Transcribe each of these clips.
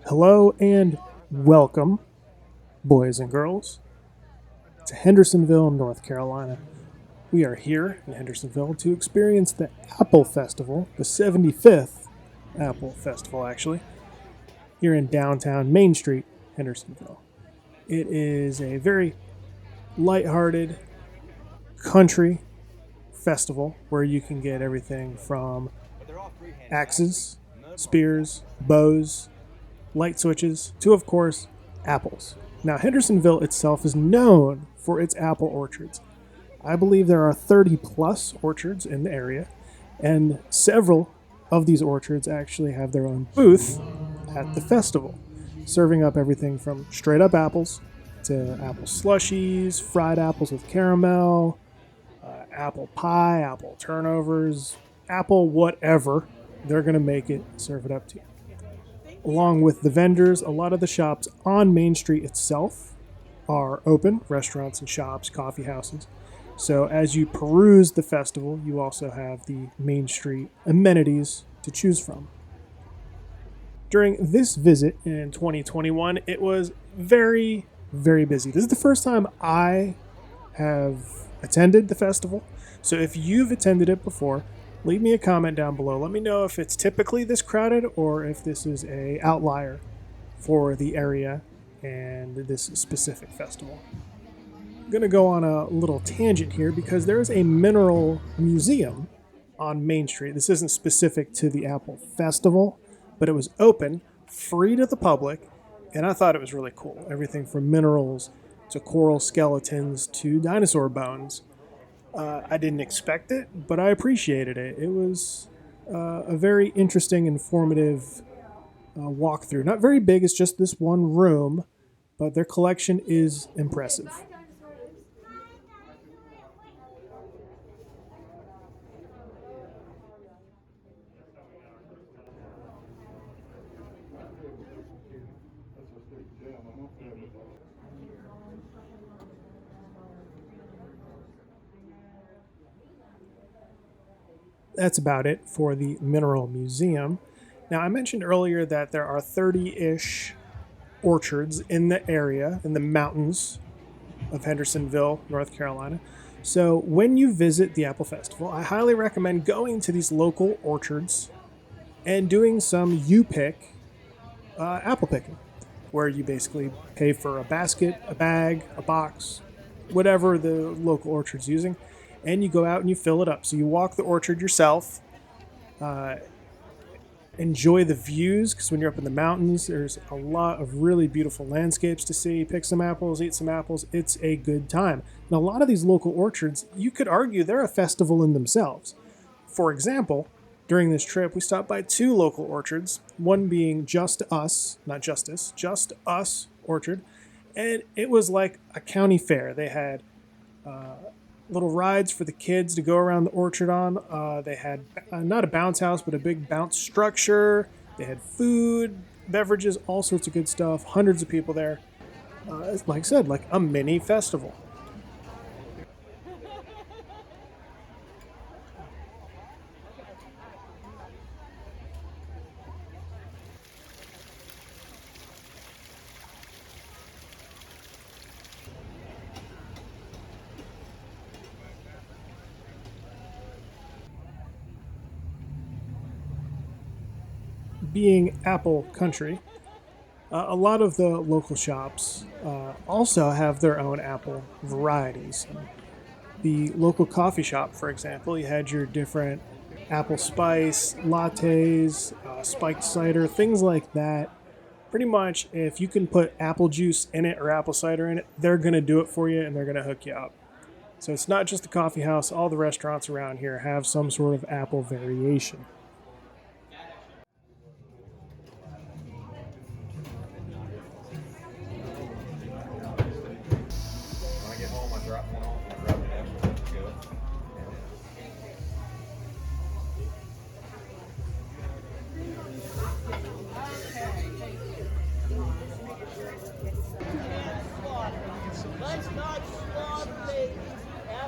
Hello and welcome, boys and girls, to Hendersonville, North Carolina. We are here in Hendersonville to experience the Apple Festival, the 75th Apple Festival, actually, here in downtown Main Street, Hendersonville. It is a very lighthearted country festival where you can get everything from axes, spears, bows, light switches, to, of course, apples. Now, Hendersonville itself is known for its apple orchards. I believe there are 30 plus orchards in the area, and several of these orchards actually have their own booth at the festival, serving up everything from straight up apples to apple slushies, fried apples with caramel, apple pie, apple turnovers, apple whatever. They're going to make it, serve it up to you. Along with the vendors, a lot of the shops on Main Street itself are open, restaurants and shops, coffee houses. So as you peruse the festival, you also have the Main Street amenities to choose from. During this visit in 2021, it was very, very busy. This is the first time I have attended the festival. So if you've attended it before, leave me a comment down below. Let me know if it's typically this crowded or if this is a outlier for the area and this specific festival. I'm going to go on a little tangent here because there's a mineral museum on Main Street. This isn't specific to the Apple Festival, but it was open, free to the public, and I thought it was really cool. Everything from minerals to coral skeletons to dinosaur bones. I didn't expect it, but I appreciated it. It was a very interesting, informative walkthrough. Not very big, it's just this one room, but their collection is impressive. That's about it for the Mineral Museum. Now, I mentioned earlier that there are 30-ish orchards in the area, in the mountains of Hendersonville, North Carolina. So when you visit the Apple Festival, I highly recommend going to these local orchards and doing some you-pick apple picking, where you basically pay for a basket, a bag, a box, whatever the local orchard's using, and you go out and you fill it up. So you walk the orchard yourself, enjoy the views, because when you're up in the mountains, there's a lot of really beautiful landscapes to see. Pick some apples, eat some apples. It's a good time. Now, a lot of these local orchards, you could argue they're a festival in themselves. For example, during this trip, we stopped by two local orchards, one being Just Us, not Justice, Just Us Orchard, and it was like a county fair. They had little rides for the kids to go around the orchard on. They had not a bounce house, but a big bounce structure. They had food, beverages, all sorts of good stuff. Hundreds of people there. Like I said, like a mini festival. Being Apple country, a lot of the local shops also have their own apple varieties. The local coffee shop, for example, you had your different apple spice lattes, spiked cider, things like that. Pretty much, if you can put apple juice in it or apple cider in it, they're going to do it for you and they're going to hook you up. So it's not just the coffee house, all the restaurants around here have some sort of apple variation. When I get home, I drop one off and I grab an apple. Go.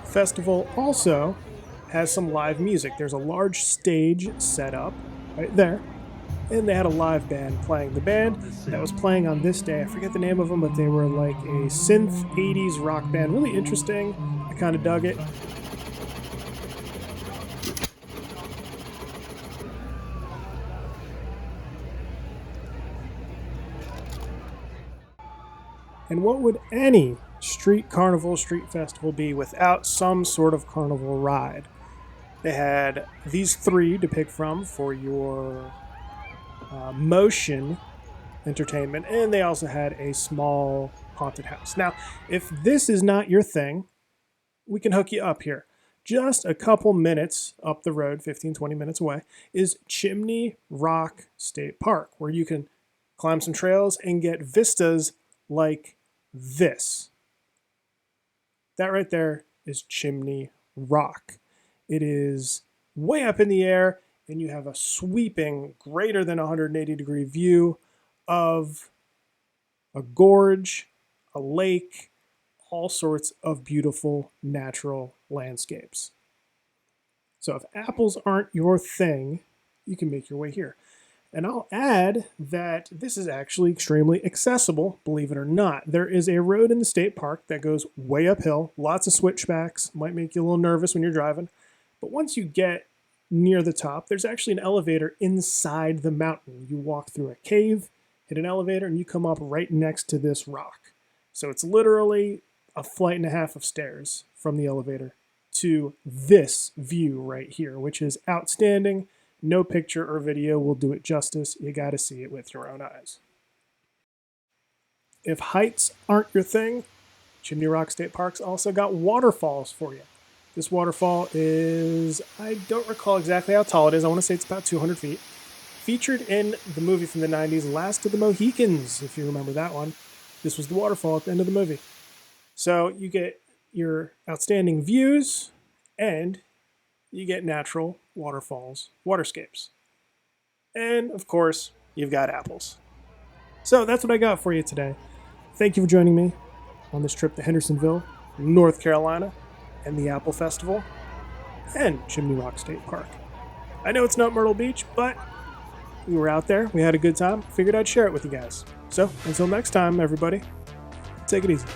Festival also has some live music. There's a large stage set up right there and they had a live band playing. The band that was playing on this day, I forget the name of them, but they were like a synth 80s rock band. Really interesting. I kind of dug it. And what would any street carnival, street festival be without some sort of carnival ride? They had these three to pick from for your motion entertainment, and they also had a small haunted house. Now, if this is not your thing, we can hook you up here. Just a couple minutes up the road, 15, 20 minutes away, is Chimney Rock State Park, where you can climb some trails and get vistas like this. That right there is Chimney Rock. It is way up in the air, and you have a sweeping, greater than 180-degree view of a gorge, a lake, all sorts of beautiful natural landscapes. So if apples aren't your thing, you can make your way here. And I'll add that this is actually extremely accessible, believe it or not. There is a road in the state park that goes way uphill, lots of switchbacks, might make you a little nervous when you're driving. But once you get near the top, there's actually an elevator inside the mountain. You walk through a cave, hit an elevator, and you come up right next to this rock. So it's literally a flight and a half of stairs from the elevator to this view right here, which is outstanding. No picture or video will do it justice. You got to see it with your own eyes. If heights aren't your thing, Chimney Rock State Park's also got waterfalls for you. This waterfall is, I don't recall exactly how tall it is. I want to say it's about 200 feet. Featured in the movie from the 90s, Last of the Mohicans, if you remember that one. This was the waterfall at the end of the movie. So you get your outstanding views, and you get natural waterfalls, waterscapes. And, of course, you've got apples. So that's what I got for you today. Thank you for joining me on this trip to Hendersonville, North Carolina, and the Apple Festival, and Chimney Rock State Park. I know it's not Myrtle Beach, but we were out there, we had a good time, figured I'd share it with you guys. So, until next time, everybody, take it easy.